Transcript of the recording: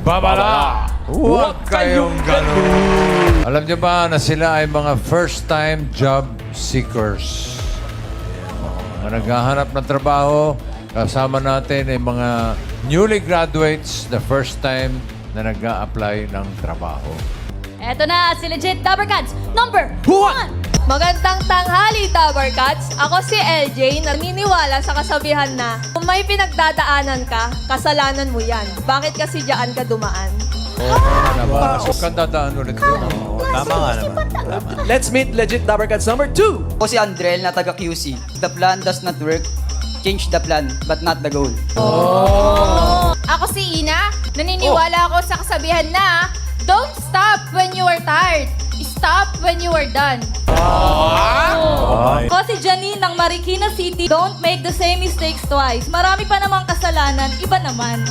Babala! Huwag kayong ganun. Alam niyo ba na sila ay mga first-time job seekers? Mga naghahanap ng trabaho, kasama natin ay mga newly graduates, the first time na nag-a-apply ng trabaho. Eto na, si Legit Dabbercats, number 1! Magandang tanghali, Towercats. Ako si LJ, naniniwala sa kasabihan na kung may pinagdadaanan ka, kasalanan mo yan. Bakit kasi diyan ka dumaan? So, kandadaan ulit doon. Tama nga naman. Let's meet Legit Dabbercats number 2. Ako si Andrel na taga QC. The plan does not work. Change the plan, but not the goal. Ako si Ina. Naniniwala ako sa kasabihan na don't stop when you are tired. Stop when you are done. Ako si Janine ng Marikina City. Don't make the same mistakes twice. Marami pa namang kasalanan, iba naman.